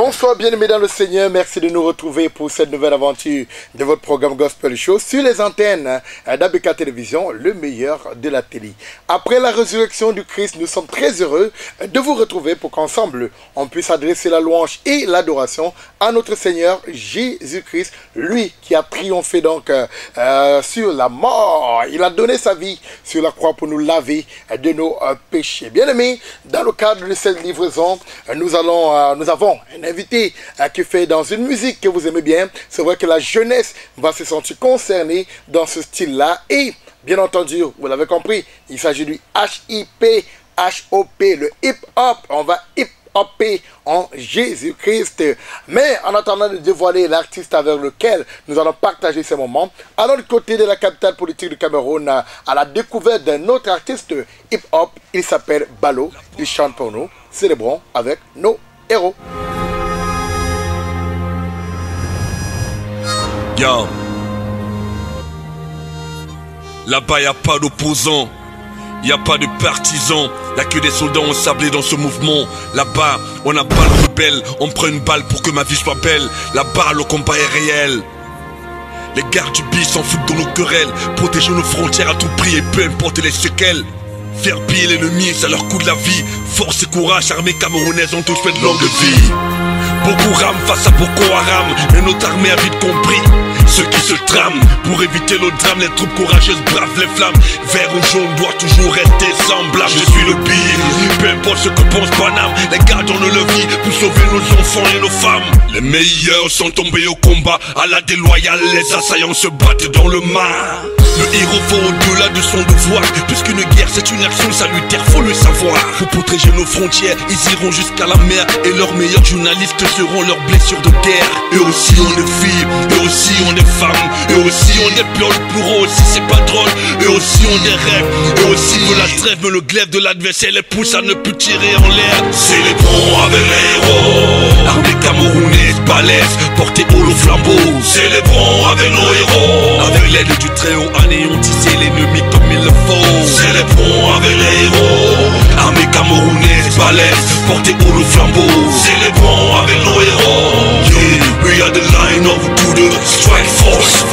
Bonsoir, bien-aimés dans le Seigneur. Merci de nous retrouver pour cette nouvelle aventure de votre programme Gospel Show sur les antennes d'ABK Télévision, le meilleur de la télé. Après la résurrection du Christ, nous sommes très heureux de vous retrouver pour qu'ensemble, on puisse adresser la louange et l'adoration à notre Seigneur Jésus-Christ, lui qui a triomphé donc sur la mort. Il a donné sa vie sur la croix pour nous laver de nos péchés. Bien-aimés, dans le cadre de cette livraison, nous avons un invité qui fait dans une musique que vous aimez bien. C'est vrai que la jeunesse va se sentir concernée dans ce style-là. Et bien entendu, vous l'avez compris, il s'agit du HIP, H-O-P, le hip-hop. On va hip-hopper en Jésus-Christ. Mais en attendant de dévoiler l'artiste avec lequel nous allons partager ces moments, allons du côté de la capitale politique du Cameroun à la découverte d'un autre artiste hip-hop. Il s'appelle Balo. Il chante pour nous. Célébrons avec nos héros. Yo. Là-bas, y'a pas d'opposants, y'a pas de partisans, y'a que des soldats ensablés dans ce mouvement. Là-bas, on a pas le rebelle, on prend une balle pour que ma vie soit belle. Là-bas, le combat est réel. Les gardes du bis s'en foutent dans nos querelles. Protéger nos frontières à tout prix et peu importe les séquelles. Faire piller l'ennemi, ça leur coûte la vie. Force et courage, armée camerounaise, on tous fait de longue vie. Beaucoup rament face à Boko Haram, mais notre armée a vite compris ceux qui se trament. Pour éviter le drame, les troupes courageuses bravent les flammes. Vert ou jaune doit toujours rester semblable. Je suis le pire, peu importe ce que pense Paname. Les gars donnent leur vie pour sauver nos enfants et nos femmes. Les meilleurs sont tombés au combat. À la déloyale, les assaillants se battent dans le mar. Le héros faut au-delà de son devoir, puisqu'une guerre c'est une action salutaire, faut le savoir. Pour protéger nos frontières, ils iront jusqu'à la mer. Et leurs meilleurs journalistes seront leurs blessures de guerre. Eux aussi ont des filles, eux aussi ont des femmes, eux aussi ont des pioles, pour eux aussi c'est pas drôle. Eux aussi ont des rêves, eux aussi veulent la trêve. Mais le glaive de l'adversaire les pousse à ne plus tirer en l'air. Célébrons avec les héros, armée camerounaise balèze, portée haut le flambeau. Célébrons avec nos héros, avec l'aide du Très-Haut, anéantisser l'ennemi comme il le faut. Célébrons avec les héros, armée camerounaise balèze, portée haut le flambeau. Célébrons avec nos héros, yeah, we are the line of to the strike force.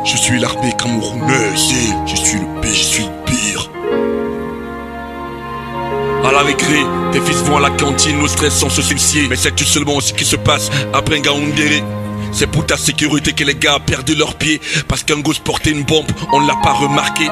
Je suis l'armée camerounaise, je suis le pire, je suis le pire. À la récré, tes fils vont à la cantine, nos stress sans se soucier. Mais sais-tu seulement ce qui se passe après Ngaoundéré? C'est pour ta sécurité que les gars ont perdu leurs pieds. Parce qu'un gosse portait une bombe, on ne l'a pas remarqué.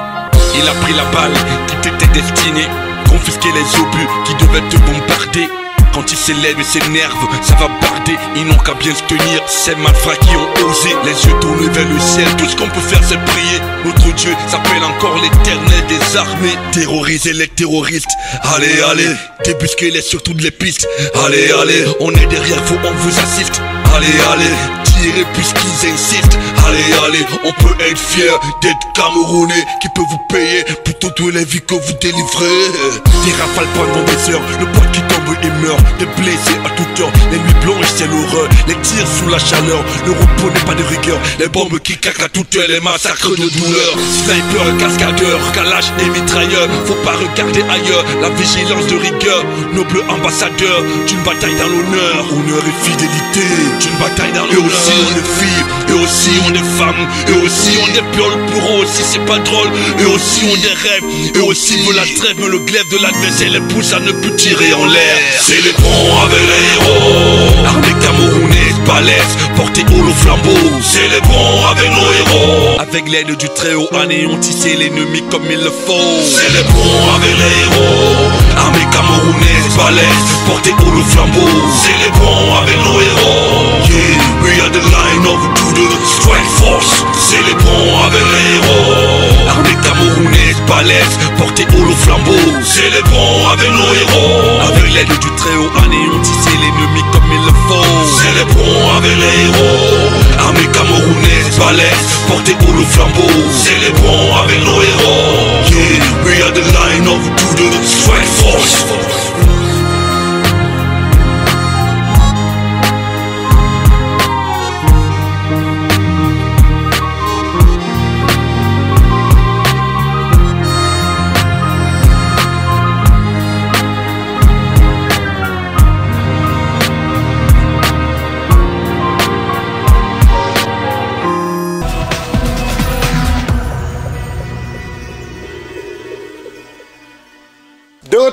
Il a pris la balle qui t'était destinée, confisquer les obus qui devaient te bombarder. Quand ils s'élèvent et s'énervent, ça va barder. Ils n'ont qu'à bien se tenir, ces malfrats qui ont osé. Les yeux tournés vers le ciel, tout ce qu'on peut faire c'est prier. Notre Dieu s'appelle encore l'éternel des armées. Terroriser les terroristes, allez, allez. Débusquer-les sur toutes les pistes, allez, allez. On est derrière vous, on vous assiste, allez, allez. Tirez puisqu'ils insistent, allez, allez. On peut être fier d'être Camerounais qui peut vous payer plutôt tous les vies que vous délivrez. Des rafales pendant des heures, le poids qui tombe et meurt. Des blessés à toute heure, les nuits blanches c'est l'horreur. Les tirs sous la chaleur, le repos n'est pas de rigueur. Les bombes qui claquent à toute heure, les massacres de douleur. Sniper, cascadeur, calage et mitrailleur. Faut pas regarder ailleurs, la vigilance de rigueur. Noble ambassadeur d'une bataille dans l'honneur. Honneur et fidélité d'une bataille dans l'honneur. Eux aussi ont des filles, eux aussi ont des femmes, eux aussi ont des pioles, pour eux aussi c'est pas drôle. Eux aussi ont des rêves, eux aussi veulent la trêve. Mais le glaive de l'adversaire les pousse à ne plus tirer en l'air. Célébrons avec les héros, armée camerounaise balèze, portée haut le flambeau. Célébrons avec nos héros, avec l'aide du Très-Haut, anéantisser l'ennemi comme il le faut. Célébrons avec les héros, armée camerounaise balèze, portée haut le flambeau. Célébrons avec nos héros, yeah, we are the line of to the strike force. Célébrons avec les héros, armée camerounaise balèze, portée haut le flambeau. Célébrons avec nos héros, avec l'aide du Très-Haut, anéantisser l'ennemi comme il le faut. Célébrons avec les héros, armée camerounaise balèze, portée haut le flambeau. Célébrons avec nos héros, yeah, we are the line of to the strike force.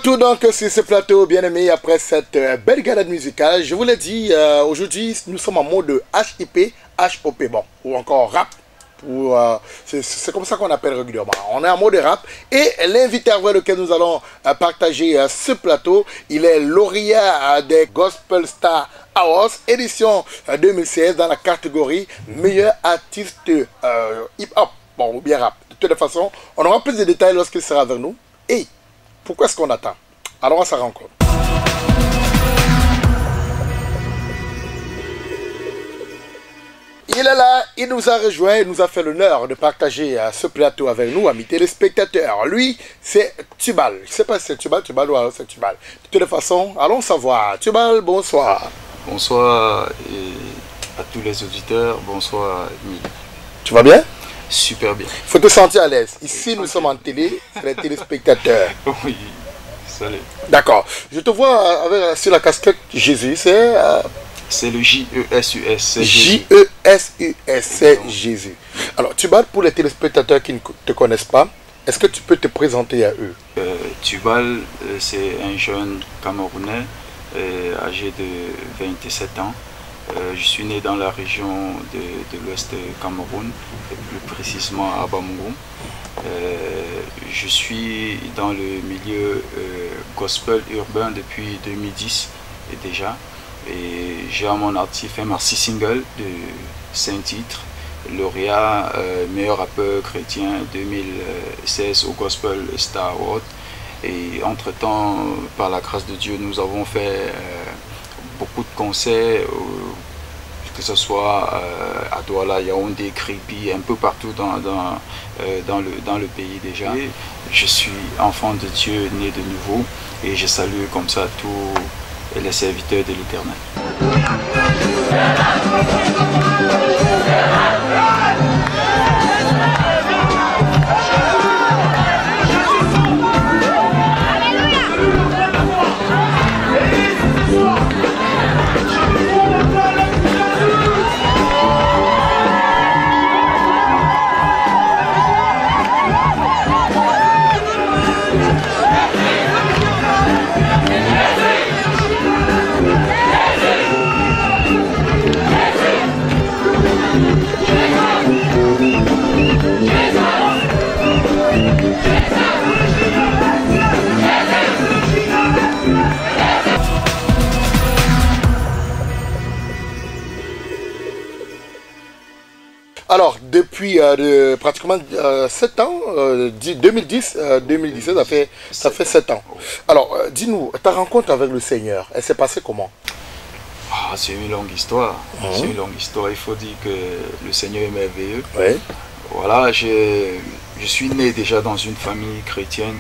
retour donc sur ce plateau, bien aimé, après cette belle galade musicale. Je vous l'ai dit, aujourd'hui, nous sommes en mode HIP, HOP, bon, ou encore rap. C'est comme ça qu'on appelle régulièrement. On est en mode rap. Et l'invité avec lequel nous allons partager ce plateau, il est lauréat des Gospel Star Awards, édition 2016, dans la catégorie meilleur artiste hip-hop, bon, ou bien rap. De toute façon, on aura plus de détails lorsqu'il sera avec nous. Et pourquoi est-ce qu'on attend? Alors on se rencontre. Il est là, il nous a rejoint, il nous a fait l'honneur de partager ce plateau avec nous, amis téléspectateurs. Lui, c'est Tubal. Je ne sais pas si c'est Tubal ou alors c'est Tubal. De toute façon, allons savoir. Tubal, bonsoir. Bonsoir à tous les auditeurs, bonsoir. Tu vas bien? Super bien. Il faut te sentir à l'aise. Ici, nous sommes en télé, c'est les téléspectateurs. Oui, salut. D'accord. Je te vois avec, sur la casquette Jésus, c'est... C'est le J-E-S-U-S, c'est Jésus. J-E-S-U-S, c'est Jésus. Alors, Tubal, pour les téléspectateurs qui ne te connaissent pas, est-ce que tu peux te présenter à eux? Tubal, c'est un jeune Camerounais âgé de 27 ans. Je suis né dans la région de l'ouest Cameroun, et plus précisément à Bamoukou. Je suis dans le milieu gospel urbain depuis 2010 et déjà. Et j'ai à mon actif un 6 singles de 5 titres, lauréat meilleur rappeur chrétien 2016 au Gospel Star Award. Et entre-temps, par la grâce de Dieu, nous avons fait beaucoup de concerts, que ce soit à Douala, Yaoundé, Kribi, un peu partout dans le pays déjà. Et je suis enfant de Dieu, né de nouveau, et je salue comme ça tous les serviteurs de l'Éternel. Alors, depuis pratiquement 7 ans, 2010, 2017, ça fait 7 ans. Alors, dis-nous, ta rencontre avec le Seigneur, elle s'est passée comment? C'est une longue histoire. C'est une longue histoire. Il faut dire que le Seigneur est merveilleux. Oui. Voilà, je suis né déjà dans une famille chrétienne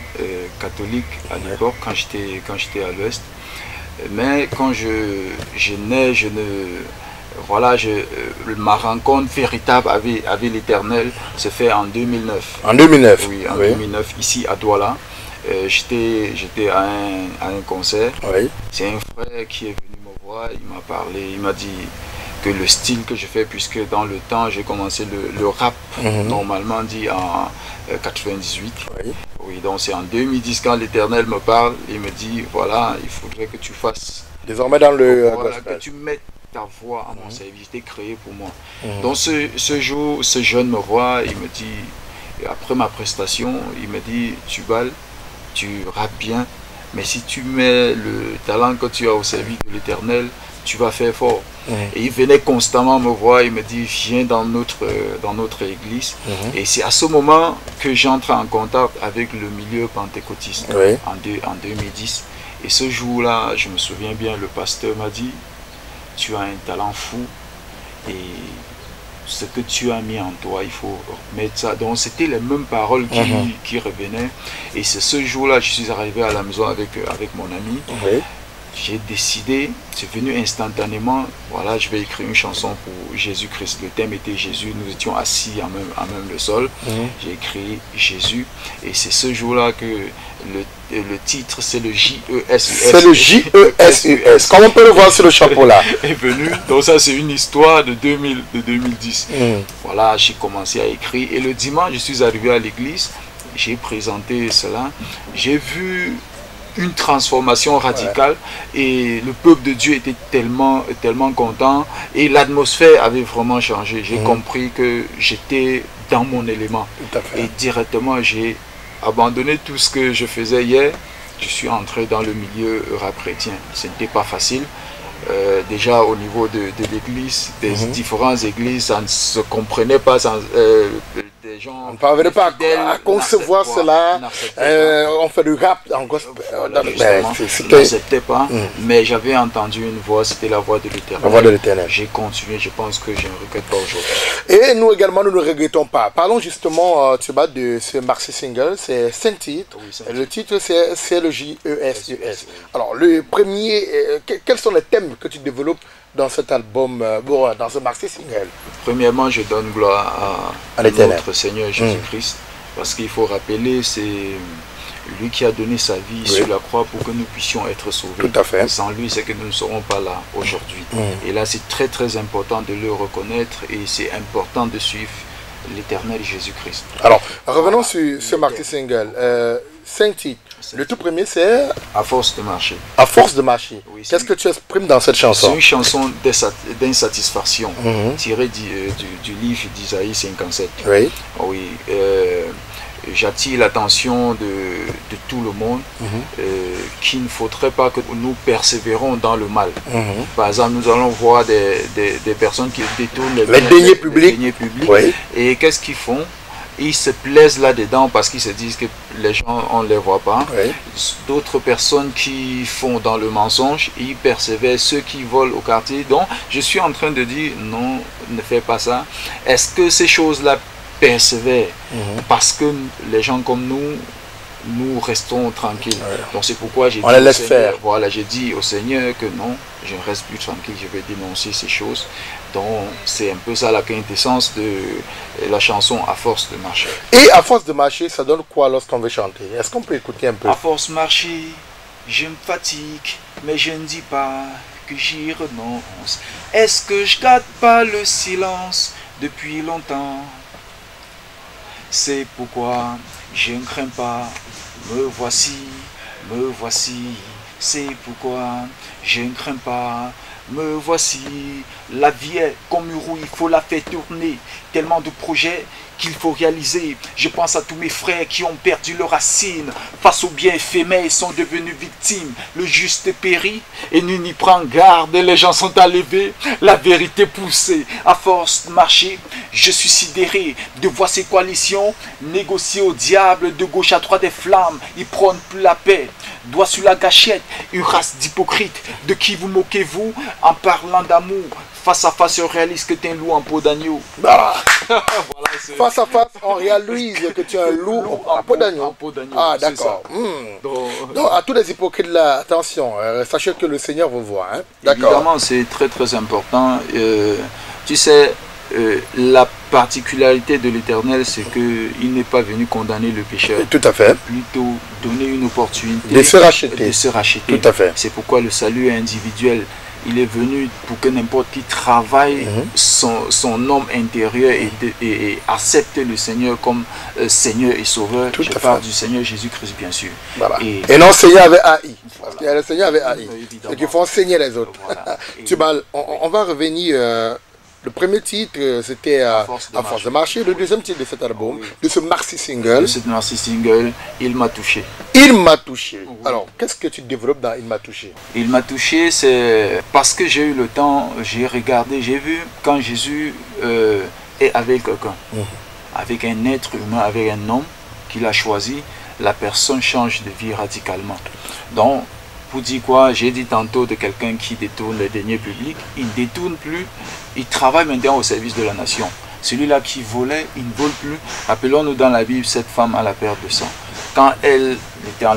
catholique à l'époque, quand j'étais à l'Ouest. Mais quand je nais, voilà, ma rencontre véritable avec l'Éternel se fait en 2009. En 2009? Oui, en 2009, ici à Douala. J'étais à un concert. Oui. C'est un frère qui est venu me voir, il m'a parlé, il m'a dit que le style que je fais, puisque dans le temps j'ai commencé le rap, normalement dit en 98. Oui. Oui, donc c'est en 2010 quand l'Éternel me parle, il me dit voilà, il faudrait que tu fasses. Désormais dans le voilà, gospel. que tu mettes ta voix à mon service, j'étais créé pour moi. Donc ce jour, ce jeune me voit, il me dit, après ma prestation, il me dit, Tubal, tu rappes bien, mais si tu mets le talent que tu as au service de l'Éternel, tu vas faire fort. Et il venait constamment me voir, il me dit, viens dans notre église. Et c'est à ce moment que j'entre en contact avec le milieu pentecôtiste, en 2010. Et ce jour-là, je me souviens bien, le pasteur m'a dit, tu as un talent fou et ce que tu as mis en toi, il faut mettre ça. Donc c'était les mêmes paroles qui revenaient. Et c'est ce jour-là, je suis arrivé à la maison avec mon ami. J'ai décidé, c'est venu instantanément, voilà, je vais écrire une chanson pour Jésus-Christ. Le thème était Jésus, nous étions assis à même le sol. J'ai écrit Jésus et c'est ce jour-là que le titre, c'est le J-E-S-U-S. C'est le J-E-S-U-S, comme on peut le voir sur le chapeau là. Est venu, donc ça c'est une histoire de 2010. Voilà, j'ai commencé à écrire et le dimanche, je suis arrivé à l'église, j'ai présenté cela, j'ai vu une transformation radicale et le peuple de Dieu était tellement content et l'atmosphère avait vraiment changé. J'ai compris que j'étais dans mon élément. Tout à fait. Et directement, j'ai abandonné tout ce que je faisais hier. Je suis entré dans le milieu rap chrétien. Ce n'était pas facile. Déjà au niveau de l'église, des différentes églises, ça ne se comprenait pas. Des gens, on ne parvenait pas à concevoir cela. On fait du rap en gospel. Je n'acceptais pas, mais j'avais entendu une voix, c'était la voix de l'Éternel. La voix de l'Éternel. J'ai continué, je pense que je ne regrette pas aujourd'hui. Et nous également, nous ne regrettons pas. Parlons justement de ce maxi single, c'est 5 titres. Oui, le titre, c'est le J-E-S-U-S. Alors, le premier, quels sont les thèmes que tu développes dans cet album, dans ce maxi single? Premièrement, je donne gloire à notre Seigneur Jésus-Christ, parce qu'il faut rappeler, c'est lui qui a donné sa vie sur la croix pour que nous puissions être sauvés. Tout à fait. Sans lui, c'est que nous ne serons pas là aujourd'hui. Et là, c'est très très important de le reconnaître et c'est important de suivre l'Éternel Jésus-Christ. Alors, revenons sur ce maxi single. 5 titres. Le tout premier, c'est À force de marcher. À force de marcher. Oui, qu'est-ce que tu exprimes dans cette chanson? C'est une chanson d'insatisfaction tirée du livre d'Isaïe 57. Oui. Oui. J'attire l'attention de tout le monde qu'il ne faudrait pas que nous persévérons dans le mal. Par exemple, nous allons voir des personnes qui détournent les deniers publics. Oui. Et qu'est-ce qu'ils font? Ils se plaisent là-dedans parce qu'ils se disent que les gens, on ne les voit pas. Oui. D'autres personnes qui font dans le mensonge, ils persévèrent, ceux qui volent au quartier. Donc, je suis en train de dire, non, ne fais pas ça. Est-ce que ces choses-là persévèrent parce que les gens comme nous restons tranquilles. Donc c'est pourquoi j'ai dit on les laisse faire. Voilà, j'ai dit au Seigneur que non, je ne reste plus tranquille, je vais dénoncer ces choses. Donc c'est un peu ça la quintessence de la chanson À force de marcher. Et à force de marcher, ça donne quoi lorsqu'on veut chanter? Est-ce qu'on peut écouter un peu? À force de marcher, je me fatigue, mais je ne dis pas que j'y renonce. Est-ce que je garde pas le silence depuis longtemps? C'est pourquoi je ne crains pas, me voici, c'est pourquoi je ne crains pas, me voici. La vie est comme une roue, il faut la faire tourner, tellement de projets qu'il faut réaliser. Je pense à tous mes frères qui ont perdu leurs racines, face aux biens éphémères, ils sont devenus victimes. Le juste périt et nous n'y prend garde, les gens sont enlevés, la vérité poussée. À force de marcher, je suis sidéré de voir ces coalitions négocier au diable, de gauche à droite des flammes, ils prônent plus la paix. Doigt sur la gâchette, une race d'hypocrites, de qui vous moquez-vous en parlant d'amour? Face à face, on réalise que tu es un loup en peau d'agneau. Voilà, face à face, on réalise que tu es un loup en peau d'agneau. Ah, d'accord. Donc, à tous les hypocrites là, attention, sachez que le Seigneur vous voit. Hein? Évidemment, c'est très très important. Tu sais, la particularité de l'Éternel, c'est qu'il n'est pas venu condamner le pécheur. Tout à fait. Plutôt donner une opportunité de se racheter. Tout à fait. C'est pourquoi le salut est individuel. Il est venu pour que n'importe qui travaille son homme intérieur et accepte le Seigneur comme Seigneur et Sauveur. Je parle du Seigneur Jésus-Christ, bien sûr. Voilà. Et non Seigneur avec AI. Parce qu'il y a le Seigneur avec AI. Ceux qui font enseigner les autres. Voilà. On va revenir. Le premier titre, c'était À force de marcher. Le deuxième titre de cet album, de ce maxi single. De ce maxi single, Il m'a touché. Il m'a touché. Oui. Alors, qu'est-ce que tu développes dans Il m'a touché? Il m'a touché, c'est parce que j'ai eu le temps, j'ai regardé, j'ai vu quand Jésus est avec quelqu'un, avec un être humain, avec un homme qu'il a choisi, la personne change de vie radicalement. Donc, pour dire quoi, j'ai dit tantôt de quelqu'un qui détourne les deniers publics, il ne détourne plus, il travaille maintenant au service de la nation. Celui-là qui volait, il ne vole plus. Rappelons-nous dans la Bible, cette femme à la perte de sang. Quand elle était en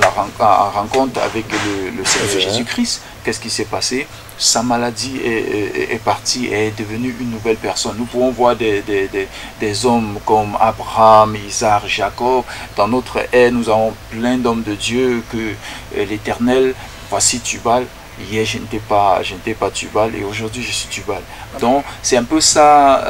rencontre avec le Seigneur Jésus-Christ, qu'est-ce qui s'est passé? Sa maladie est partie et est devenue une nouvelle personne. Nous pouvons voir des hommes comme Abraham, Isaac, Jacob. Dans notre ère, nous avons plein d'hommes de Dieu que l'Éternel, voici Tubal. Hier, je n'étais pas Tubal et aujourd'hui, je suis Tubal. Donc, c'est un peu ça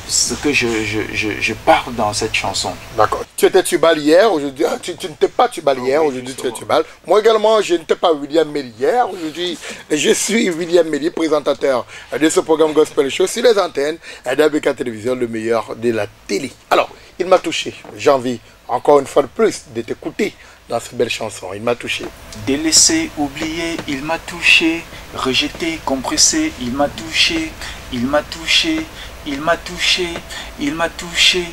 ce que je parle dans cette chanson. D'accord. Tu étais Tubal hier, aujourd'hui, tu n'étais pas Tubal hier, aujourd'hui tu es Tubal. Moi également, je n'étais pas William Melly hier, aujourd'hui je suis William Melly, présentateur de ce programme Gospel Show sur les antennes d'ABK Télévision, le meilleur de la télé. Alors, il m'a touché, j'ai envie encore une fois de plus de t'écouter dans cette belle chanson, il m'a touché. Délaissé, oublié, il m'a touché, rejeté, compressé, il m'a touché, il m'a touché, il m'a touché, il m'a touché.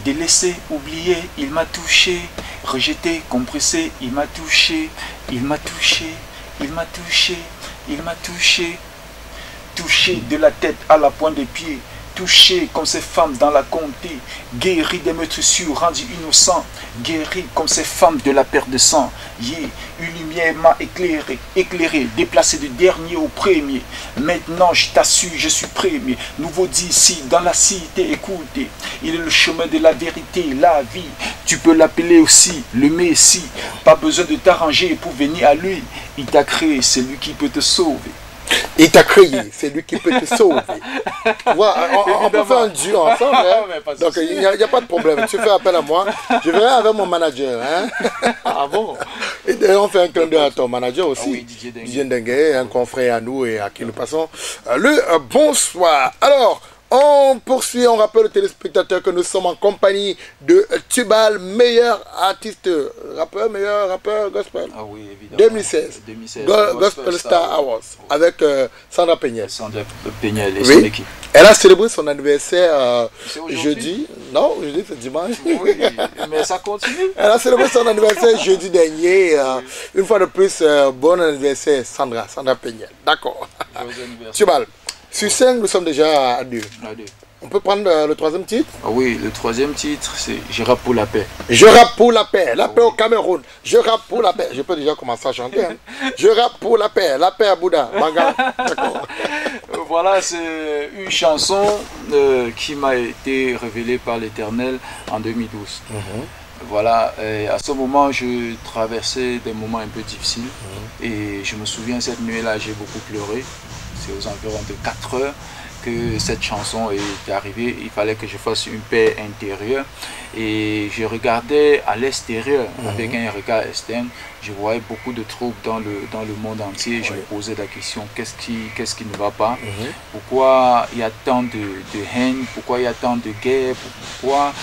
Délaissé, oublié, il m'a touché, rejeté, compressé, il m'a touché, il m'a touché, il m'a touché, il m'a touché. Touché de la tête à la pointe des pieds, touché comme ces femmes dans la comté, guéri des meurtrissures, rendu innocent, guéri comme ces femmes de la perte de sang. Yeah. Une lumière m'a éclairé, déplacé du dernier au premier. Maintenant je t'assure, je suis premier. Nouveau dit ici, dans la cité, écoutez. Il est le chemin de la vérité, la vie. Tu peux l'appeler aussi le Messie. Pas besoin de t'arranger pour venir à lui. Il t'a créé, c'est lui qui peut te sauver. Il t'a créé, c'est lui qui peut te sauver. Ouais, on peut faire un duo ensemble. Hein? Donc il n'y a pas de problème. Tu fais appel à moi. Je verrai avec mon manager. Hein? Ah bon? Et d'ailleurs, on fait un clin d'œil à ton manager aussi. Ah oui, DJ Dengue, un confrère à nous et à qui nous passons le bonsoir. Alors, on poursuit, on rappelle aux téléspectateurs que nous sommes en compagnie de Tubal, meilleur artiste, meilleur rappeur gospel. Ah oui, évidemment. 2016. Gospel Star Awards. Avec Sandra Peñel. Sandra Peñel et son équipe. Elle a célébré son anniversaire jeudi. Non, jeudi c'est dimanche. Oui, mais ça continue. Elle a célébré son anniversaire jeudi dernier. Une fois de plus, bon anniversaire Sandra Peñel. D'accord. Tubal. Sur 5, nous sommes déjà à 2. On peut prendre le troisième titre? Ah oui, le troisième titre, c'est Je rappe pour la paix. Je rappe pour la paix, la paix au Cameroun. Je rappe pour la paix. Je peux déjà commencer à chanter. Hein. Je rappe pour la paix à Bouddha. D'accord. Voilà, c'est une chanson qui m'a été révélée par l'Éternel en 2012. Voilà, et à ce moment, je traversais des moments un peu difficiles. Et je me souviens, cette nuit-là, j'ai beaucoup pleuré. C'est aux environs de 4 heures que cette chanson est arrivée. Il fallait que je fasse une paix intérieure. Et je regardais à l'extérieur, avec un regard externe. Je voyais beaucoup de troubles dans le monde entier. Je me posais la question, qu'est-ce qui ne va pas? Pourquoi il y a tant de haine? Pourquoi il y a tant de guerre? Pourquoi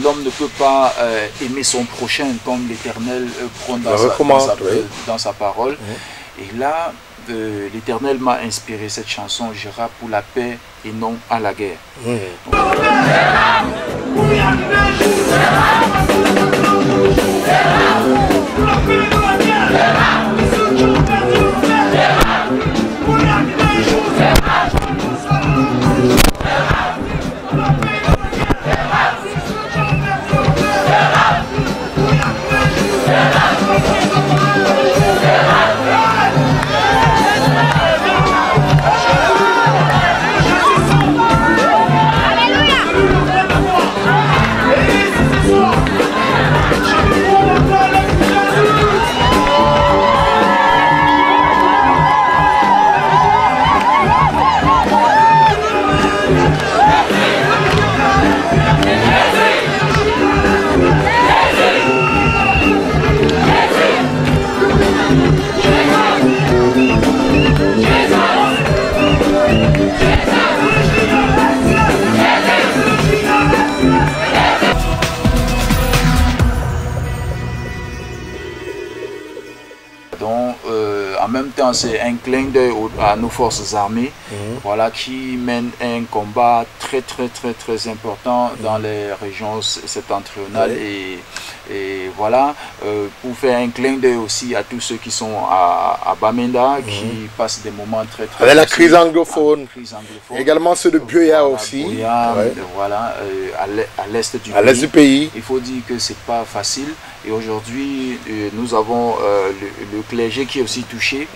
l'homme ne peut pas aimer son prochain comme l'Éternel prend dans sa parole? Et là, l'Éternel m'a inspiré cette chanson, je rappe pour la paix et non à la guerre. En même temps, c'est un clin d'œil à nos forces armées, voilà, qui mènent un combat très important dans les régions septentrionales et voilà, pour faire un clin d'œil aussi à tous ceux qui sont à Bamenda, qui passent des moments très avec la crise anglophone, également ceux de Buea aussi, voilà, à l'est du pays. Il faut dire que c'est pas facile. Et aujourd'hui, nous avons le clergé qui est aussi touché.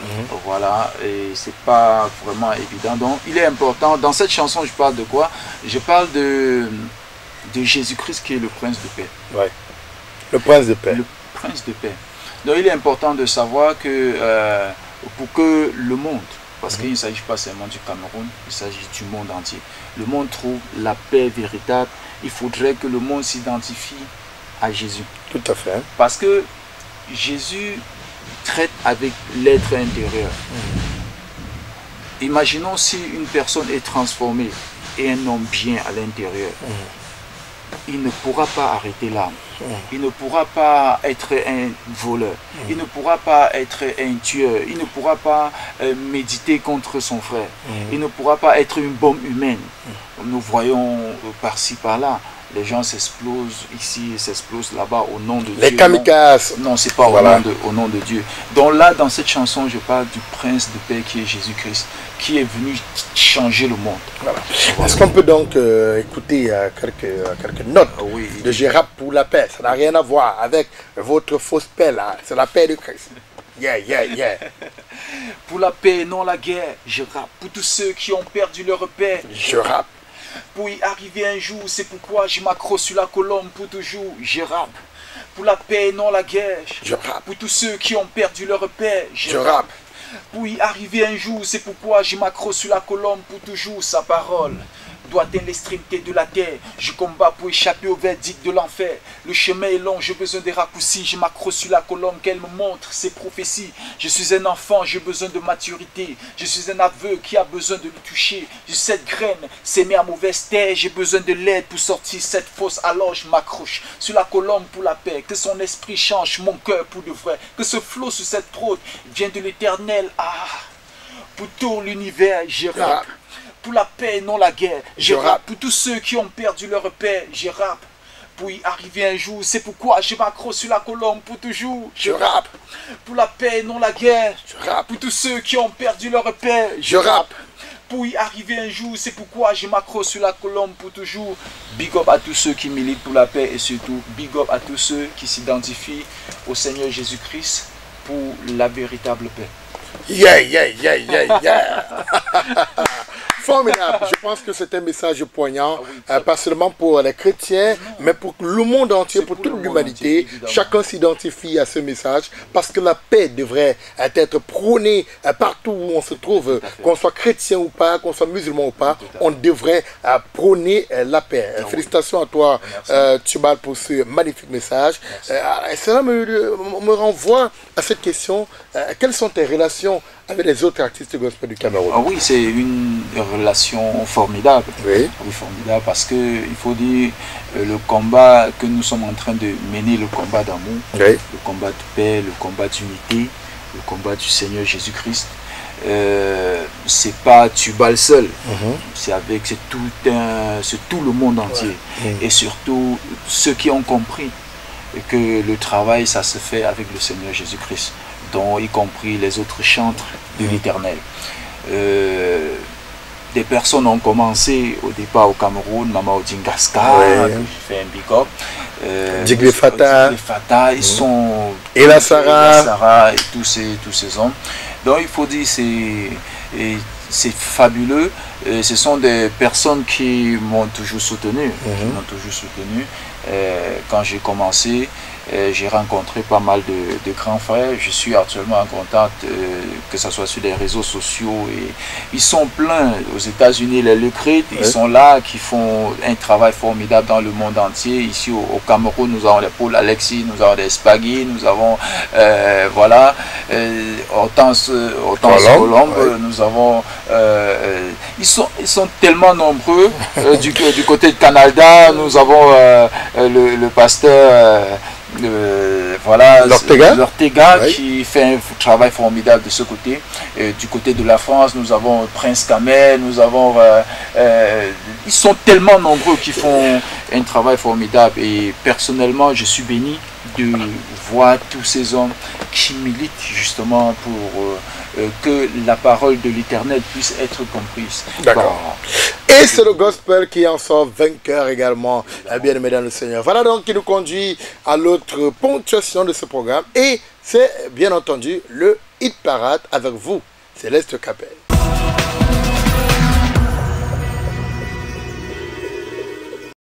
Voilà, et c'est pas vraiment évident. Donc, il est important. Dans cette chanson, je parle de quoi? Je parle de Jésus-Christ qui est le prince de paix. Ouais. Le prince de paix. Le prince de paix. Donc, il est important de savoir que pour que le monde Parce qu'il ne s'agit pas seulement du Cameroun, il s'agit du monde entier. Le monde trouve la paix véritable. Il faudrait que le monde s'identifie à Jésus. Tout à fait. Parce que Jésus traite avec l'être intérieur. Imaginons si une personne est transformée et un homme bien à l'intérieur. Il ne pourra pas arrêter l'âme. Il ne pourra pas être un voleur. Il ne pourra pas être un tueur. Il ne pourra pas méditer contre son frère. Il ne pourra pas être une bombe humaine. Nous voyons par-ci, par-là. Les gens s'explosent ici, s'explosent là-bas au nom de Dieu. Les kamikazes. Non, c'est pas au nom de Dieu. Donc là, dans cette chanson, je parle du prince de paix qui est Jésus-Christ, qui est venu changer le monde. Voilà. Est-ce qu'on peut donc écouter quelques notes de Gérard pour la paix? Ça n'a rien à voir avec votre fausse paix là. C'est la paix de Christ. Yeah, yeah, yeah. Pour la paix, non la guerre, je rappe. Pour tous ceux qui ont perdu leur paix, je rappe. Pour y arriver un jour, c'est pourquoi je m'accroche sur la colonne pour toujours, je rappe. Pour la paix, non la guerre, je rappe. Pour tous ceux qui ont perdu leur paix, je rappe. Pour y arriver un jour, c'est pourquoi je m'accroche sur la colonne pour toujours, sa parole doit atteindre l'extrémité de la terre. Je combats pour échapper au verdict de l'enfer. Le chemin est long, j'ai besoin des raccourcis. Je m'accroche sur la colonne qu'elle me montre ses prophéties. Je suis un enfant, j'ai besoin de maturité. Je suis un aveugle qui a besoin de le toucher. Je suis cette graine, s'aimer à mauvaise terre. J'ai besoin de l'aide pour sortir cette fosse. Alors je m'accroche sur la colonne pour la paix. Que son esprit change mon cœur pour de vrai. Que ce flot sur cette trône vienne de l'éternel. Pour tout l'univers, je rappe. Pour la paix, non la guerre, je rappe. Pour tous ceux qui ont perdu leur paix, je rappe. Pour y arriver un jour, c'est pourquoi je m'accroche sur la colonne pour toujours, je rappe. Pour la paix, non la guerre, je rappe. Pour tous ceux qui ont perdu leur paix, je rappe. Pour y arriver un jour, c'est pourquoi je m'accroche sur la colonne pour toujours. Big up à tous ceux qui militent pour la paix et surtout big up à tous ceux qui s'identifient au Seigneur Jésus-Christ pour la véritable paix. Yeah, yeah, yeah, yeah, yeah. Formidable. Je pense que c'est un message poignant, pas seulement pour les chrétiens, mais pour le monde entier, pour toute l'humanité. Chacun s'identifie à ce message parce que la paix devrait être prônée partout où on se trouve, qu'on soit chrétien ou pas, qu'on soit musulman ou pas, on devrait prôner la paix. Félicitations à toi, Tubal, pour ce magnifique message. Cela me renvoie à cette question. Quelles sont tes relations avec les autres artistes gospel du Cameroun? Oui, c'est une relation formidable. Oui, formidable parce que il faut dire le combat que nous sommes en train de mener, le combat d'amour, le combat de paix, le combat d'unité, le combat du Seigneur Jésus-Christ. C'est pas Tubal seul, c'est tout le monde entier et surtout ceux qui ont compris que le travail ça se fait avec le Seigneur Jésus-Christ, dont y compris les autres chantres de l'Éternel. Des personnes ont commencé au départ au Cameroun, Mama Odingaska, j'ai fait un big up. Djiglé Fata, ils sont et la Sarah et tous ces hommes. Donc il faut dire c'est fabuleux. Ce sont des personnes qui m'ont toujours soutenu, quand j'ai commencé. J'ai rencontré pas mal de grands frères. Je suis actuellement en contact, que ce soit sur les réseaux sociaux. Et ils sont pleins. Aux États-Unis, les Lecrètes, ils sont là, qui font un travail formidable dans le monde entier. Ici au Cameroun, nous avons les Paul Alexis, nous avons des Spaghi, nous avons Hortense Colombe, nous avons... ils sont tellement nombreux. Du côté de Canada, nous avons le pasteur... L'Ortega qui fait un travail formidable de ce côté. Du côté de la France, nous avons Prince Kamel, nous avons ils sont tellement nombreux qui font un travail formidable et personnellement je suis béni de voir tous ces hommes qui militent justement pour que la parole de l'Éternel puisse être comprise. D'accord. Et c'est le gospel qui en sort vainqueur également, bien aimé dans le Seigneur. Voilà donc qui nous conduit à l'autre ponctuation de ce programme. Et c'est bien entendu le Hit Parade avec vous, Céleste Capel.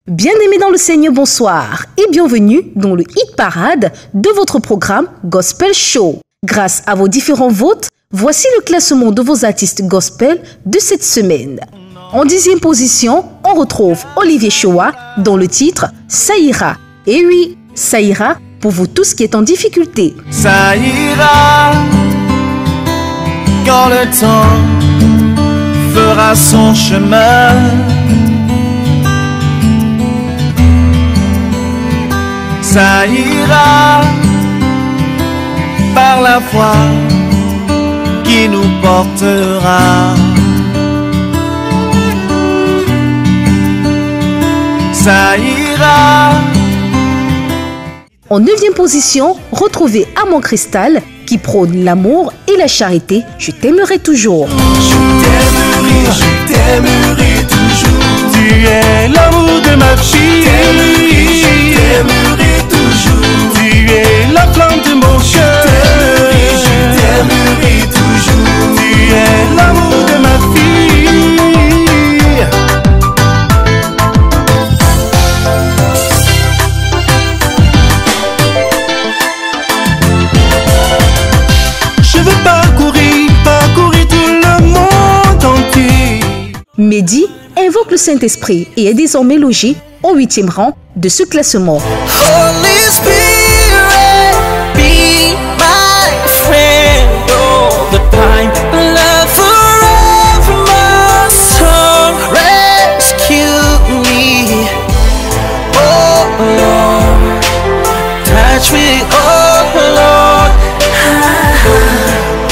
Bien-aimés dans le Seigneur, bonsoir et bienvenue dans le Hit Parade de votre programme Gospel Show. Grâce à vos différents votes, Voici le classement de vos artistes gospel de cette semaine. En 10e position, on retrouve Olivier Choua dans le titre Ça ira. Et oui, ça ira pour vous tous qui êtes en difficulté. Ça ira quand le temps fera son chemin. Ça ira par la foi qui nous portera. Ça ira. En 9e position, retrouvez Amon Cristal qui prône l'amour et la charité. Je t'aimerai toujours. Je t'aimerai toujours. Tu es l'amour de ma vie. Je t'aimerai toujours. Tu es la flamme de mon cœur. Je t'aimerai toujours. Tu es l'amour de ma vie. Mehdi invoque le Saint-Esprit et est désormais logé au 8e rang de ce classement. Holy Spirit, be my friend all the time. Love forever must rescue me. Oh Lord, touch me, oh Lord.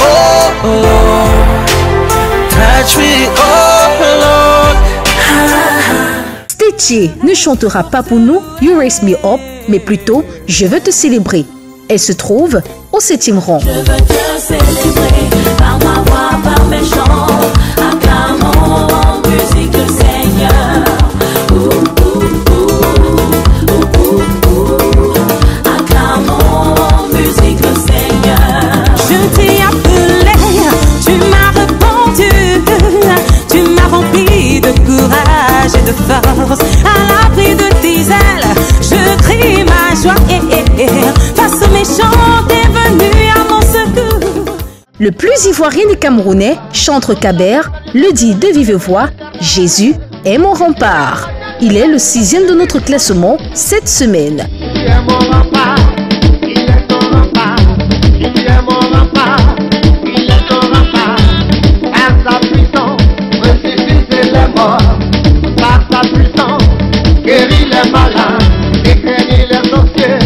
Oh Lord, touch me, oh Lord. Stétier ne chantera pas pour nous You Raise Me Up, mais plutôt Je veux te célébrer. Elle se trouve au 7e rang. Je veux te célébrer par ma voix, par mes chants. Acclamons en musique le Seigneur. Acclamons en musique le Seigneur. Je t'ai appelé, tu m'as répondu, tu m'as rempli de courage et de force. À l'abri de tes ailes, je crie ma joie. Face aux méchants, t'es venu à mon secours. Le plus ivoirien des Camerounais, Chantre Kabert, le dit de vive voix, Jésus est mon rempart. Il est le 6e de notre classement cette semaine. Il est mon rempart, il est ton rempart, il est mon rempart, il est ton rempart. Par sa puissance, ressuscite les morts. Par sa puissance, guérit les malades, étreignit les sorciers,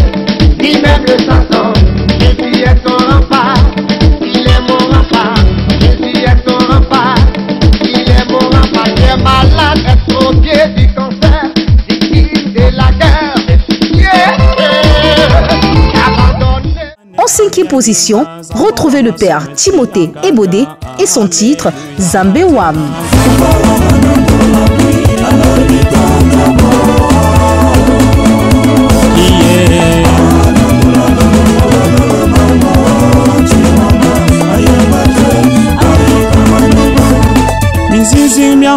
ni même le Satan. Jésus est ton rempart, il est mon rempart. Jésus est ton rempart, il est mon rempart. Les malades expropriés du cancer, victimes de la guerre, En 5e position, retrouvez le père Timothée Ebodé et son titre Zambé Wam.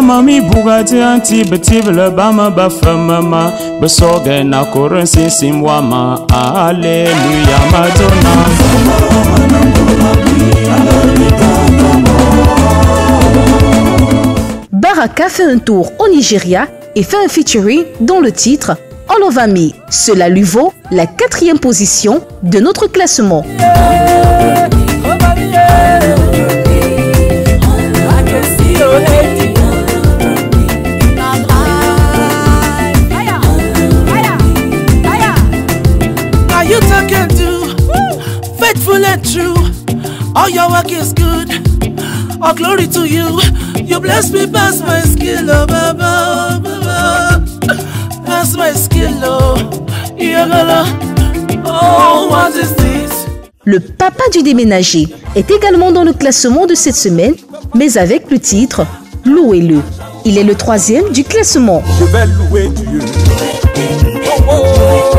Mami bugati anti betibele bama bafamama besoge na korensi simwama Alléluia Madonna. Baraka fait un tour au Nigeria et fait un featuring dans le titre All Over Me. Cela lui vaut la 4e position de notre classement. Faithful and true, all your work is good. All glory to you. You bless me past my skill, oh Baba, Baba. Past my skill, oh Yagala. Oh, what is this? Le papa du déménager est également dans le classement de cette semaine, mais avec le titre Louez-le. Il est le 3e du classement. Je vais louer Dieu. Oh, oh.